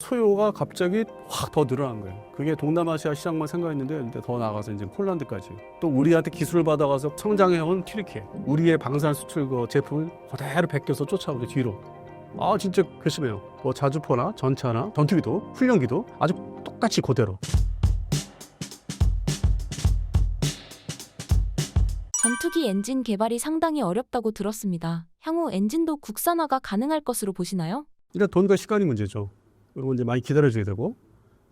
소요가 갑자기 확 더 늘어난 거예요. 그게 동남아시아 시장만 생각했는데 더 나가서 이제 폴란드까지. 또 우리한테 기술을 받아가서 성장해온 튀르키예. 우리의 방산 수출 그 제품을 그대로 베껴서 쫓아오죠, 뒤로. 아, 진짜 괘씸해요. 뭐 자주포나 전차나 전투기도 훈련기도 아주 똑같이 그대로. 전투기 엔진 개발이 상당히 어렵다고 들었습니다. 향후 엔진도 국산화가 가능할 것으로 보시나요? 일단 돈과 시간이 문제죠. 그리고 이제 많이 기다려줘야 되고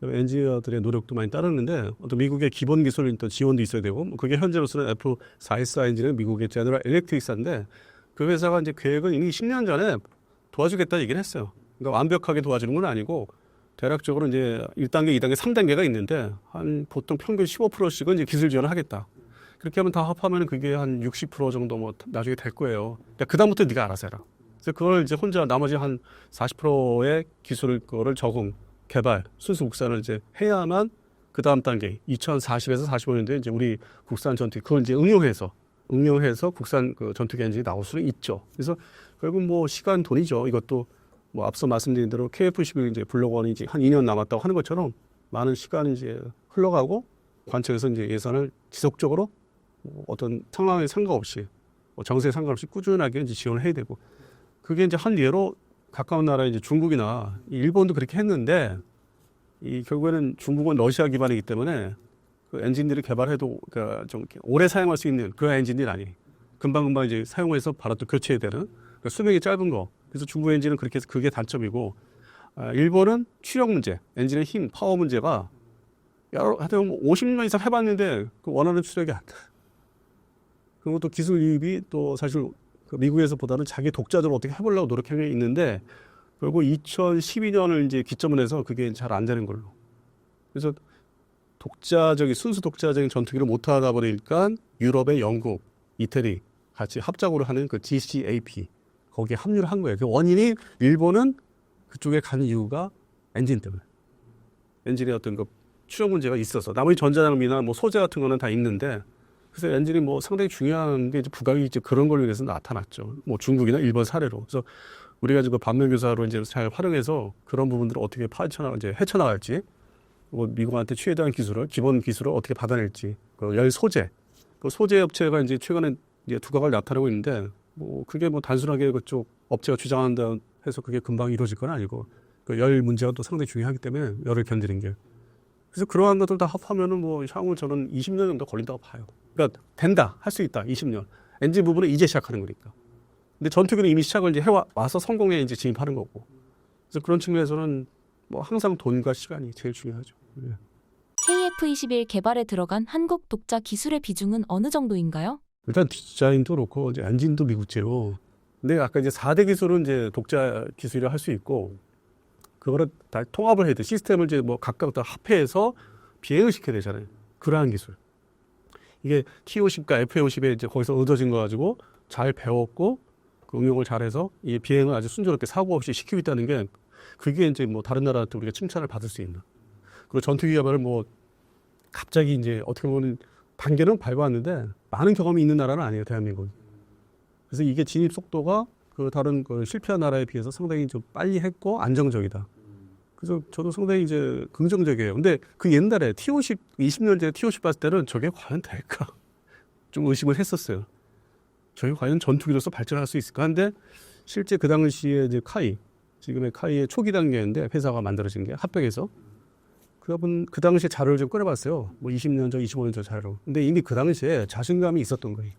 엔지니어들의 노력도 많이 따르는데 어떤 미국의 기본 기술 또 지원도 있어야 되고 그게 현재로서는 F414 엔진은 미국의 제너럴 일렉트릭사인데 그 회사가 이제 계획은 이미 10년 전에 도와주겠다 얘기를 했어요. 그러니까 완벽하게 도와주는 건 아니고 대략적으로 이제 1단계, 2단계, 3단계가 있는데 한 보통 평균 15%씩은 이제 기술 지원을 하겠다. 그렇게 하면 다 합하면 그게 한 60% 정도 뭐 나중에 될 거예요. 그러니까 그다음부터 네가 알아서 해라. 그래서 그걸 이제 혼자 나머지 한 40%의 기술 거를 적응, 개발, 순수 국산을 이제 해야만 그 다음 단계 2040에서 45년도에 이제 우리 국산 전투기 그걸 이제 응용해서 국산 그 전투기 엔진이 나올 수는 있죠. 그래서 결국 뭐 시간 돈이죠. 이것도 뭐 앞서 말씀드린 대로 KF-11 이제 블록원이 이제 한 2년 남았다고 하는 것처럼 많은 시간이 이제 흘러가고 관청에서 이제 예산을 지속적으로 어떤 상황에 상관없이 정세에 상관없이 꾸준하게 이제 지원을 해야 되고 그게 이제 한 예로 가까운 나라 이제 중국이나 일본도 그렇게 했는데 이 결국에는 중국은 러시아 기반이기 때문에 그 엔진들이 개발해도 그러니까 좀 이렇게 오래 사용할 수 있는 그런 엔진들이 아니 금방금방 이제 사용해서 바로 또 교체해야 되는 그러니까 수명이 짧은 거 그래서 중국 엔진은 그렇게 해서 그게 단점이고 일본은 추력 문제 엔진의 힘 파워 문제가 하여튼 50년 이상 해봤는데 그 원하는 추력이 안 돼. 그리고 또 기술 유입이 또 사실 그 미국에서보다는 자기 독자적으로 어떻게 해보려고 노력하고 있는데 결국 2012년을 이제 기점으로 해서 그게 잘 안 되는 걸로. 그래서 순수 독자적인 전투기를 못 하다 보니까 유럽의 영국, 이태리 같이 합작으로 하는 그 GCAP 거기에 합류를 한 거예요. 그 원인이 일본은 그쪽에 간 이유가 엔진 때문에. 엔진의 어떤 그 추력 문제가 있어서 나머지 전자장비나 뭐 소재 같은 거는 다 있는데 그래서 엔진이 뭐 상당히 중요한 게 이제 부각이 이제 그런 걸로 인해서 나타났죠. 뭐 중국이나 일본 사례로. 그래서 우리가 지금 반면교사로 이제 잘 활용해서 그런 부분들을 어떻게 헤쳐나갈지, 뭐 미국한테 최대한 기술을 기본 기술을 어떻게 받아낼지, 그 열 소재, 그 소재 업체가 이제 최근에 이제 두각을 나타내고 있는데 뭐 그게 뭐 단순하게 그쪽 업체가 주장한다 해서 그게 금방 이루어질 건 아니고 그 열 문제가 또 상당히 중요하기 때문에 열을 견디는 게. 그래서 그러한 것들 다 합하면은 뭐 향후 저는 20년 정도 걸린다고 봐요. 그러니까 된다, 할 수 있다, 20년. 엔진 부분은 이제 시작하는 거니까. 근데 전투기는 이미 시작을 이제 해와서 성공에 이제 진입하는 거고. 그래서 그런 측면에서는 뭐 항상 돈과 시간이 제일 중요하죠. 네. KF-21 개발에 들어간 한국 독자 기술의 비중은 어느 정도인가요? 일단 디자인도 그렇고 이제 엔진도 미국제로. 근데 아까 이제 4대 기술은 이제 독자 기술이라 할 수 있고 그거를 다 통합을 해야 돼. 시스템을 이제 뭐 각각 다 합해서 비행을 시켜야 되잖아요. 그러한 기술. 이게 T-50과 F-50에 이제 거기서 얻어진 거 가지고 잘 배웠고 그 응용을 잘해서 이 비행을 아주 순조롭게 사고 없이 시키고 있다는 게 그게 이제 뭐 다른 나라한테 우리가 칭찬을 받을 수 있는. 그리고 전투기 개발을 뭐 갑자기 이제 어떻게 보면 단계는 밟았는데 많은 경험이 있는 나라는 아니에요, 대한민국은. 그래서 이게 진입 속도가 그 다른 그 실패한 나라에 비해서 상당히 좀 빨리 했고 안정적이다. 그래서 저도 상당히 이제 긍정적이에요. 근데 그 옛날에 T-50, 20년 전에 T-50 봤을 때는 저게 과연 될까? 좀 의심을 했었어요. 저게 과연 전투기로서 발전할 수 있을까? 근데 실제 그 당시에 이제 지금의 카이의 초기 단계인데 회사가 만들어진 게 합병해서 그 당시에 자료를 좀 꺼내봤어요. 뭐 20년 전, 25년 전 자료. 근데 이미 그 당시에 자신감이 있었던 거예요.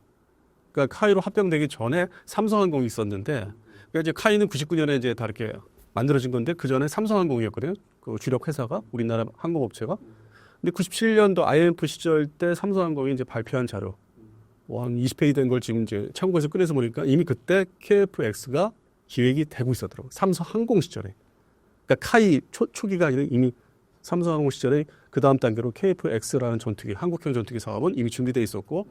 그러니까 카이로 합병되기 전에 삼성항공이 있었는데, 그러니까 이제 카이는 99년에 이제 다 이렇게 만들어진 건데 그 전에 삼성항공이었거든요. 그 주력 회사가 우리나라 항공업체가. 근데 97년도 IMF 시절 때 삼성항공이 이제 발표한 자료, 뭐 한 20페이지 된 걸 지금 이제 참고해서 꺼내서 보니까 이미 그때 KF-X가 기획이 되고 있었더라고. 삼성항공 시절에. 그러니까 카이 초기가 아니라 이미 삼성항공 시절에 그 다음 단계로 KF-X라는 전투기, 한국형 전투기 사업은 이미 준비되어 있었고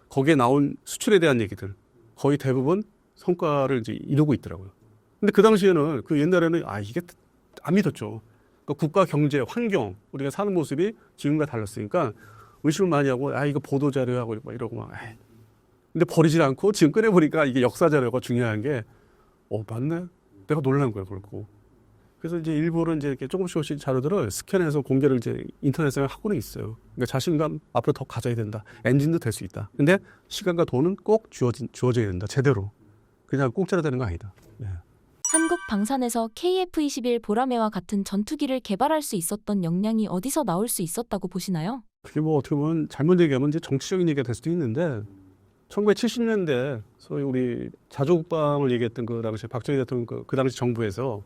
거기에 나온 수출에 대한 얘기들 거의 대부분 성과를 이제 이루고 있더라고요. 근데 그 당시에는 그 옛날에는 이게 안 믿었죠. 그러니까 국가 경제, 환경, 우리가 사는 모습이 지금과 달랐으니까 의심을 많이 하고 이거 보도 자료하고 막 이러고 막. 근데 버리질 않고 지금 꺼내보니까 이게 역사 자료가 중요한 게 맞네. 내가 놀란 거야, 그렇고. 그래서 이제 일부는 이제 이렇게 조금씩 자료들을 스캔해서 공개를 이제 인터넷에 하고는 있어요. 그러니까 자신감 앞으로 더 가져야 된다. 엔진도 될 수 있다. 근데 시간과 돈은 꼭 주어져야 된다. 제대로. 그냥 공짜로 되는 거 아니다. 네. 한국 방산에서 KF-21 보라매와 같은 전투기를 개발할 수 있었던 역량이 어디서 나올 수 있었다고 보시나요? 그게 뭐 어떻게 보면 잘못 얘기하면 이제 정치적인 얘기가 될 수도 있는데 1970년대 소위 우리 자주국방을 얘기했던 그 당시 박정희 대통령 그 당시 정부에서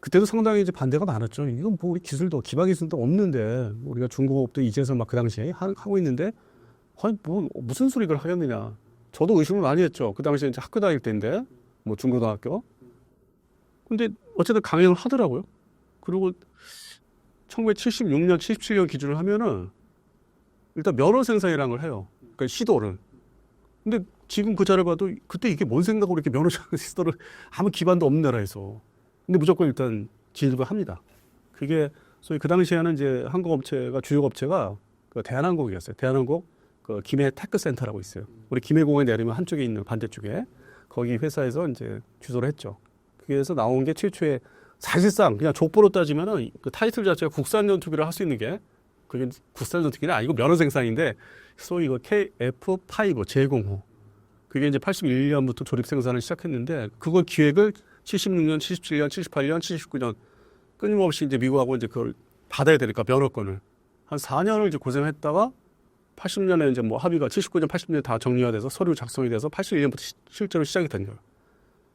그때도 상당히 이제 반대가 많았죠. 이건 뭐 우리 기술도 기반 기술도 없는데 우리가 중공업도 이제서 막 그 당시에 하고 있는데 아니 뭐 무슨 소리 그걸 하겠느냐. 저도 의심을 많이 했죠. 그 당시에 이제 학교 다닐 때인데 뭐 중고등학교. 근데 어쨌든 강행을 하더라고요. 그리고 1976년, 77년 기준을 하면은 일단 면허 생산이라는 걸 해요. 그러니까 시도를. 근데 지금 그 자를 봐도 그때 이게 뭔 생각으로 이렇게 면허 시도를 아무 기반도 없는 나라에서. 근데 무조건 일단 진입을 합니다. 그게 소위 그 당시에는 이제 항공업체가 주요 업체가 그 대한항공이었어요. 대한항공 그 김해 테크센터라고 있어요. 우리 김해공항에 내리면 한쪽에 있는 반대쪽에 거기 회사에서 이제 주소를 했죠. 그래서 나온 게 최초의 사실상 그냥 족보로 따지면은 그 타이틀 자체가 국산 전투기를 할 수 있는 게 그게 국산 전투기는 아니고 면허 생산인데 소위 이거 KF-5 제공호 그게 이제 81년부터 조립 생산을 시작했는데 그걸 기획을 76년, 77년, 78년, 79년 끊임없이 이제 미국하고 이제 그걸 받아야 되니까 면허권을 한 4년을 이제 고생했다가 80년에 이제 뭐 합의가 79년, 80년 다 정리가 돼서 서류 작성이 돼서 81년부터 실제로 시작이 된 거예요.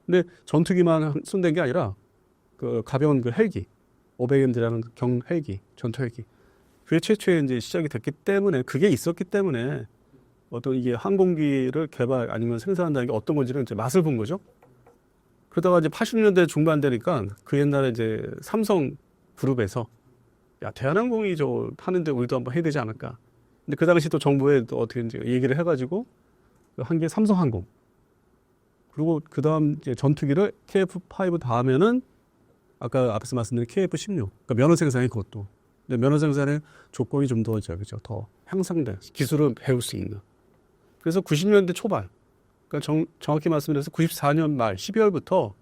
근데 전투기만 손댄 게 아니라 그 가벼운 그 헬기 500M이라는 경 헬기, 전투 헬기 그게 최초에 이제 시작이 됐기 때문에 그게 있었기 때문에 어떤 이게 항공기를 개발 아니면 생산한다는 게 어떤 건지를 이제 맛을 본 거죠. 그러다가 이제 80년대 중반 되니까 그 옛날에 이제 삼성 그룹에서 야 대한항공이 저 하는데 우리도 한번 해야 되지 않을까. 근데 그 당시 또 정부에 또 어떻게 이제 얘기를 해가지고 한 게 삼성항공. 그리고 그 다음 이제 전투기를 KF-5 다음에는 아까 앞에서 말씀드린 KF-16. 그러니까 면허 생산이 그것도. 근데 면허 생산의 조건이 좀 더 그죠 더 향상돼 기술을 배울 수 있는. 그래서 90년대 초반. 그러니까 정확히 말씀드려서 94년 말 12월부터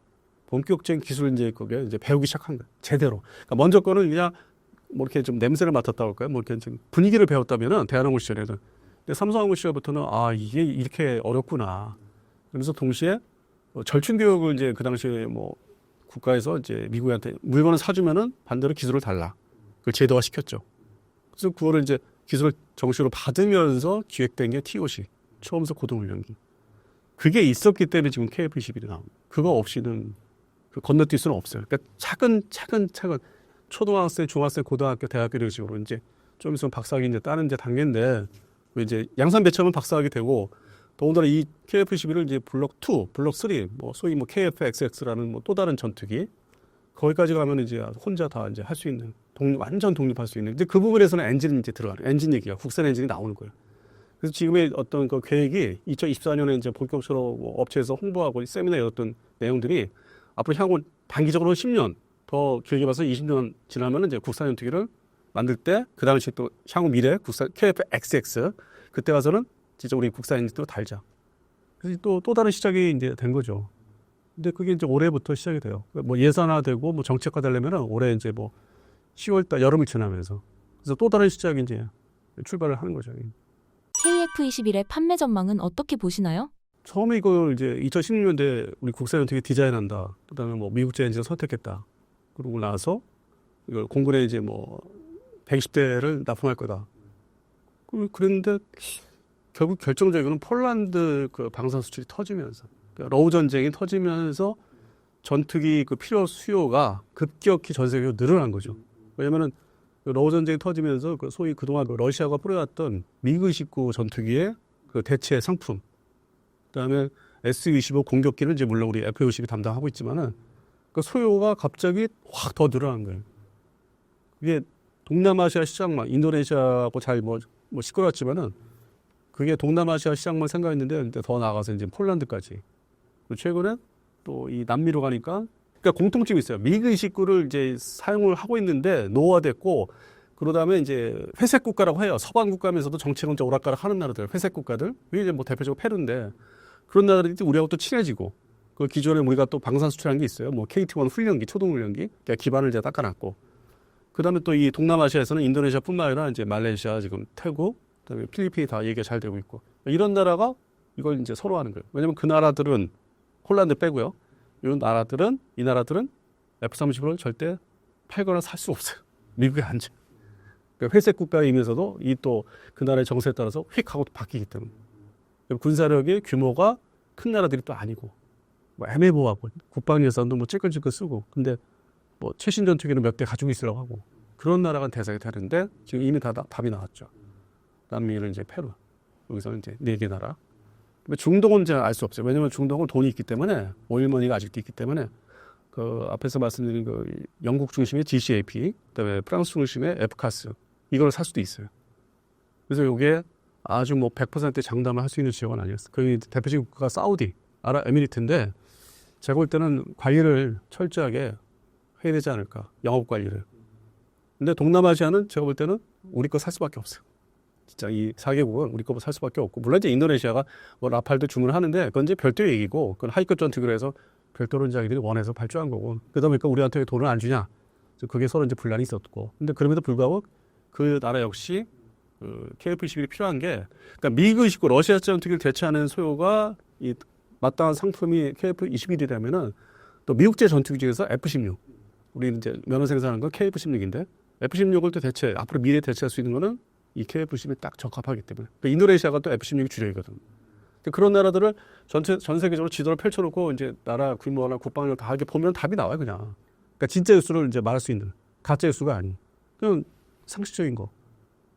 본격적인 기술 이제 그게 이제 배우기 시작한 거예요. 제대로. 그러니까 먼저 거는 그냥 뭐 이렇게 좀 냄새를 맡았다 할까요? 뭐 이렇게 좀 분위기를 배웠다면은 대한항공 시절에는. 근데 삼성항공 시절부터는 아 이게 이렇게 어렵구나. 그래서 동시에 절충 교육을 이제 그 당시에 뭐 국가에서 이제 미국한테 물건을 사주면은 반대로 기술을 달라. 그걸 제도화 시켰죠. 그래서 그거를 이제 기술을 정식으로 받으면서 기획된 게 TOC 초음속 고등훈련기. 그게 있었기 때문에 지금 KF-21이 나옵니다. 그거 없이는 그 건너뛸 수는 없어요. 그러니까 차근 초등학생, 중학생, 고등학교, 대학교 이런 식으로 이제 좀 있으면 박사학위 이제 따는 이제 단계인데 이제 양산 배치하면 박사학위 되고 더군다나 이 KF-21을 이제 블록 2, 블록 3, 뭐 소위 뭐 KF-XX라는 뭐 또 다른 전투기 거기까지 가면 이제 혼자 다 이제 할 수 있는 완전 독립할 수 있는. 이제 그 부분에서는 엔진이 이제 들어가는 엔진 얘기가 국산 엔진이 나오는 거예요. 그래서 지금의 어떤 그 계획이 2024년에 이제 본격적으로 뭐 업체에서 홍보하고 세미나에 어떤 내용들이 앞으로 향후 단기적으로 10년 더 길게 봐서 20년 지나면 이제 국산 전투기를 만들 때 그 당시 또 향후 미래 국산 KF-XX 그때 가서는 진짜 우리 국산 엔진도 달자. 그래서 또 다른 시작이 이제 된 거죠. 근데 그게 이제 올해부터 시작이 돼요. 뭐 예산화되고 뭐 정책화 되려면은 올해 이제 뭐 10월달 여름을 지나면서 그래서 또 다른 시작이 이제 출발을 하는 거죠. KF-21의 판매 전망은 어떻게 보시나요? 처음에 이걸 이제 2016년대 우리 국산 전투기 디자인한다. 그다음에 뭐 미국제 엔진을 선택했다. 그러고 나서 이걸 공군에 이제 뭐 120대를 납품할 거다. 그랬는데 결국 결정적인 건 폴란드 그 방산 수출이 터지면서 그러니까 러우 전쟁이 터지면서 전투기 그 필요 수요가 급격히 전 세계로 늘어난 거죠. 왜냐면은 러우 전쟁이 터지면서 그 소위 그동안 그 러시아가 뿌려왔던 미그-29 전투기의 그 대체 상품, 그다음에 S-25 공격기는 이제 물론 우리 F-50이 담당하고 있지만은 그 소요가 갑자기 확 더 늘어난 거예요. 이게 동남아시아 시장만 인도네시아하고 잘 뭐 시끄러웠지만은 그게 동남아시아 시장만 생각했는데 더 나아가서 이제 폴란드까지. 그리고 최근에 또 이 남미로 가니까 그러니까 공통점이 있어요. 미그-29를 이제 사용을 하고 있는데 노후화됐고 그러다음에 이제 회색 국가라고 해요. 서방 국가면서도 정책은 좀 오락가락 하는 나라들, 회색 국가들. 이게 이제 뭐 대표적으로 페루인데 그런 나라들이 우리하고 또 친해지고 그 기존에 우리가 또 방산 수출한 게 있어요. 뭐 KT1 훈련기, 초동 훈련기, 그러니까 기반을 이제 닦아놨고, 그다음에 또 이 동남아시아에서는 인도네시아뿐만 아니라 이제 말레이시아, 지금 태국, 그다음에 필리핀이 다 얘기가 잘 되고 있고, 이런 나라가 이걸 이제 서로 하는 거예요. 왜냐하면 그 나라들은 홀란드 빼고요. 이 나라들은 F-35를 절대 팔거나 살 수 없어요. 미국에 안 줘. 그러니까 회색 국가이면서도 이 또 그 나라의 정세에 따라서 휙 하고 바뀌기 때문에 군사력의 규모가 큰 나라들이 또 아니고 뭐 애매모호하고 국방 예산도 뭐 찔끔찔끔 쓰고 근데 뭐 최신 전투기는 몇 대 가지고 있으려고 하고 그런 나라가 대상이 되는데 지금 이미 다 답이 나왔죠. 남미는 이제 페루 여기서는 이제 4개 나라. 중동은 이제 알 수 없어요. 왜냐하면 중동은 돈이 있기 때문에 오일머니가 아직도 있기 때문에 그 앞에서 말씀드린 그 영국 중심의 GCAP, 그다음에 프랑스 중심의 FCAS 이걸 살 수도 있어요. 그래서 이게 아주 뭐 100% 장담을 할 수 있는 지역은 아니었어요. 그 대표적인 국가가 사우디, 아랍에미리트인데 제가 볼 때는 관리를 철저하게 해야 되지 않을까. 영업 관리를. 근데 동남아시아는 제가 볼 때는 우리 거 살 수밖에 없어요. 진짜 이 4개국은 우리 거 살 수밖에 없고 물론 이제 인도네시아가 뭐 라팔도 주문을 하는데 그건 이제 별도의 얘기고 그건 하이급 전투기로 해서 별도로 자기들이 원해서 발주한 거고 그러다 보니까 우리한테 돈을 안 주냐. 그게 서로 이제 분란이 있었고 근데 그럼에도 불구하고 그 나라 역시 그 KF-21이 필요한 게 그러니까 미국이고 러시아 전투기를 대체하는 소요가 이 마땅한 상품이 KF-21이라면은 또 미국제 전투기 중에서 F-16 우리는 이제 면허 생산하는 건 KF-16인데 F-16을 또 대체 앞으로 미래에 대체할 수 있는 거는 이 KF-21이 딱 적합하기 때문에 그러니까 인도네시아가 또 F-16이 주력이거든. 그러니까 그런 나라들을 전 세계적으로 지도를 펼쳐놓고 이제 나라 규모나 국방력을 다 이렇게 보면 답이 나와요 그냥. 그러니까 진짜 뉴스를 이제 말할 수 있는 가짜 뉴스가 아닌 그냥 상식적인 거.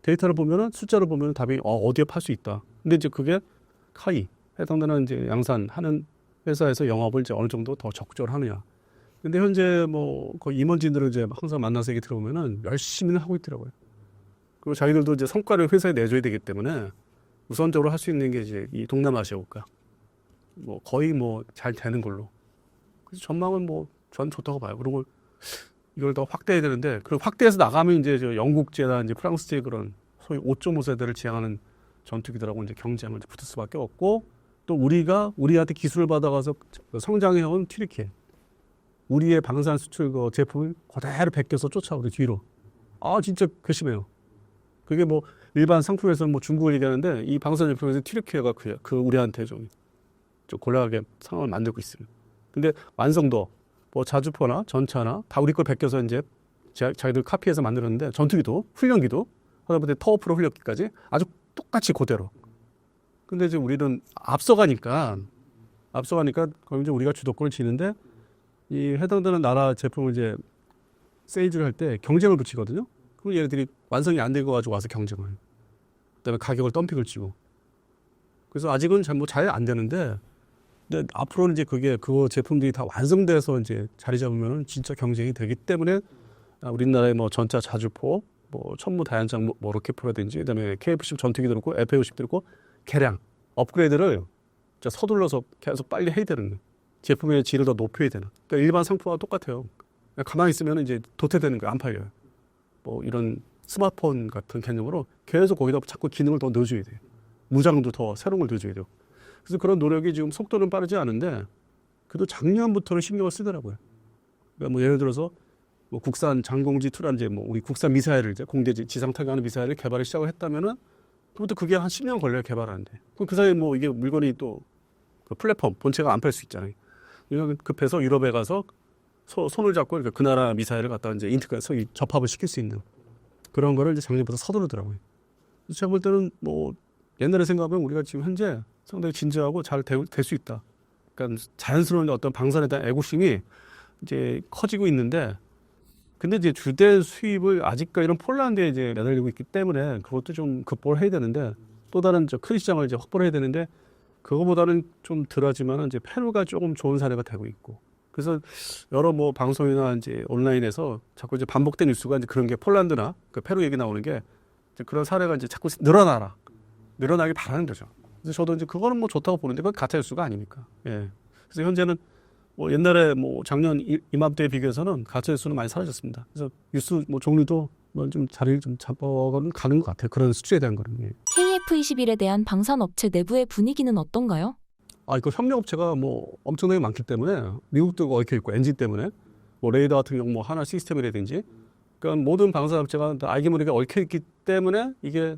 데이터를 보면은 숫자를 보면은 답이 어디에 팔 수 있다. 근데 이제 그게 카이 해당되는 이제 양산하는 회사에서 영업을 이제 어느 정도 더 적극적으로 하느냐. 근데 현재 뭐 거의 임원진들을 이제 항상 만나서 얘기 들어보면은 열심히는 하고 있더라고요. 그리고 자기들도 이제 성과를 회사에 내줘야 되기 때문에 우선적으로 할 수 있는 게 이제 이 동남아시아 국가. 뭐 거의 뭐 잘 되는 걸로. 그래서 전망은 뭐 전 좋다고 봐요. 그리고 이걸 더 확대해야 되는데 그리고 확대해서 나가면 이제 저 영국제나 이제 프랑스제 그런 소위 5.5 세대를 지향하는 전투기들하고 이제 경쟁을 붙을 수밖에 없고 또 우리한테 기술을 받아가서 성장해온 튀르키예 우리의 방산 수출 그 제품을 그대로 베껴서 쫓아오고 뒤로 진짜 괘씸해요. 그게 뭐 일반 상품에서는 뭐 중국을 얘기하는데 이 방산 제품에서 튀르키예가 그 우리한테 좀 곤란하게 상황을 만들고 있습니다. 근데 완성도 뭐 자주포나 전차나 다 우리 걸 베껴서 이제 자기들 카피해서 만들었는데 전투기도 훈련기도 하다못해 터프로 훈련기까지 아주 똑같이 그대로. 근데 이제 우리는 앞서가니까 거기 이제 우리가 주도권을 쥐는데 이 해당되는 나라 제품을 이제 세일즈를 할 때 경쟁을 붙이거든요. 그럼 얘네들이 완성이 안 된 거 가지고 와서 경쟁을. 그다음에 가격을 덤핑을 치고. 그래서 아직은 잘 안 되는데. 근데 앞으로는 이제 그 제품들이 다 완성돼서 이제 자리 잡으면 진짜 경쟁이 되기 때문에 우리나라의 뭐 전차 자주포, 뭐 천무 다연장 뭐 로켓포라든지 그다음에 KF-10 전투기도 그렇고 F-50도 그렇고 개량 업그레이드를 진짜 서둘러서 계속 빨리 해야 되는 거예요. 제품의 질을 더 높여야 되는. 그러니까 일반 상품과 똑같아요. 가만히 있으면 이제 도태되는 거예요. 안 팔려요. 뭐 이런 스마트폰 같은 개념으로 계속 거기다 자꾸 기능을 더 넣어줘야 돼요. 무장도 더 새로운 걸 넣어줘야 돼요. 그래서 그런 노력이 지금 속도는 빠르지 않은데 그래도 작년부터는 신경을 쓰더라고요. 그러니까 뭐 예를 들어서 뭐 국산 장공지 투란제 뭐 우리 국산 미사일을 이제 공대 지상 타격하는 미사일을 개발을 시작을 했다면은 그것도 그게 한 10년 걸려요 개발하는데. 그럼 그 사이에 뭐 이게 물건이 또 그 플랫폼 본체가 안 팔 수 있잖아요. 급해서 유럽에 가서 손을 잡고 이렇게 그 나라 미사일을 갖다 이제 인터넷에서 접합을 시킬 수 있는 그런 거를 이제 작년부터 서두르더라고요. 그래서 제가 볼 때는 뭐 옛날에 생각하면 우리가 지금 현재 상당히 진지하고 잘 될 수 있다. 그러니까 자연스러운 어떤 방산에 대한 애국심이 이제 커지고 있는데, 근데 이제 주된 수입을 아직까지 이런 폴란드에 이제 매달리고 있기 때문에 그것도 좀 극복을 해야 되는데 또 다른 큰 시장을 이제 확보를 해야 되는데 그거보다는 좀 덜하지만 이제 페루가 조금 좋은 사례가 되고 있고. 그래서 여러 뭐 방송이나 이제 온라인에서 자꾸 이제 반복된 뉴스가 이제 그런 게 폴란드나 그 페루 얘기 나오는 게 이제 그런 사례가 이제 자꾸 늘어나길 바라는 거죠. 그래서 저도 이제 그거는 뭐 좋다고 보는데 그건 가짜 뉴스가 아니니까. 예. 그래서 현재는 뭐 옛날에 뭐 작년 이맘때에 비교해서는 가짜 뉴스는 많이 사라졌습니다. 그래서 뉴스 뭐 종류도 뭐 좀 자리를 좀 잡아가는 가는 것 같아요. 그런 수치에 대한 거는. 예. KF-21에 대한 방산업체 내부의 분위기는 어떤가요? 그 협력업체가 뭐 엄청나게 많기 때문에 미국도 얽혀 있고 엔진 때문에 뭐 레이더 같은 경우 뭐 하나 시스템이라든지 그러니까 모든 방산업체가 다 알게 모르게 얽혀 있기 때문에 이게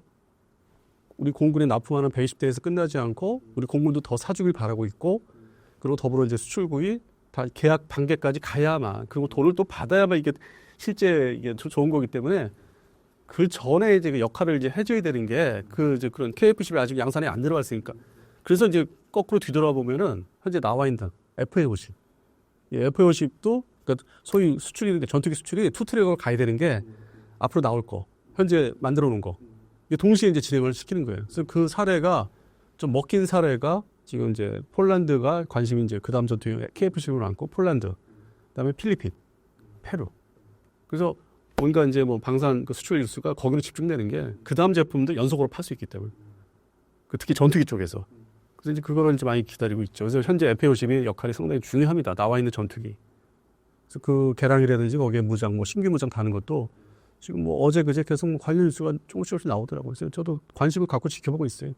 우리 공군에 납품하는 120대에서 끝나지 않고 우리 공군도 더 사주길 바라고 있고 그리고 더불어 이제 수출국이 다 계약 단계까지 가야만 그리고 돈을 또 받아야만 이게 실제 이게 좋은 거기 때문에 그 전에 이제 그 역할을 이제 해줘야 되는 게 그 이제 그런 KF-11이 아직 양산에 안 들어갔으니까 그래서 이제 거꾸로 뒤돌아보면은 현재 나와 있는 FA-50, 이 FA-50도 그러니까 소위 수출이 전투기 수출이 투트랙으로 가야 되는 게 앞으로 나올 거 현재 만들어 놓은 거 이게 동시에 이제 진행을 시키는 거예요. 그래서 그 사례가 좀 먹힌 사례가 지금 이제 폴란드가 관심이 이제 그다음 전투기 KF-15를 안고 폴란드, 그다음에 필리핀, 페루. 그래서 뭔가 이제 뭐 방산 그 수출 일수가 거기로 집중되는 게 그다음 제품도 연속으로 팔 수 있기 때문에 특히 전투기 쪽에서 그래서 이제 그거를 이제 많이 기다리고 있죠. 그래서 현재 FA-50의 역할이 상당히 중요합니다. 나와 있는 전투기. 그래서 그 개량이라든지 거기에 무장, 뭐 신규 무장 다는 것도 지금 뭐 어제 그제 계속 뭐 관련 뉴스가 조금씩 나오더라고요. 그래서 저도 관심을 갖고 지켜보고 있어요.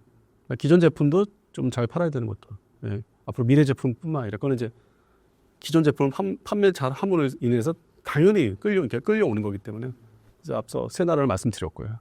기존 제품도 좀 잘 팔아야 되는 것도. 예. 앞으로 미래 제품뿐만 아니라 그건 이제 기존 제품을 판매 잘 함으로 인해서 당연히 끌려오는 거기 때문에 그래서 앞서 세 나라를 말씀드렸고요.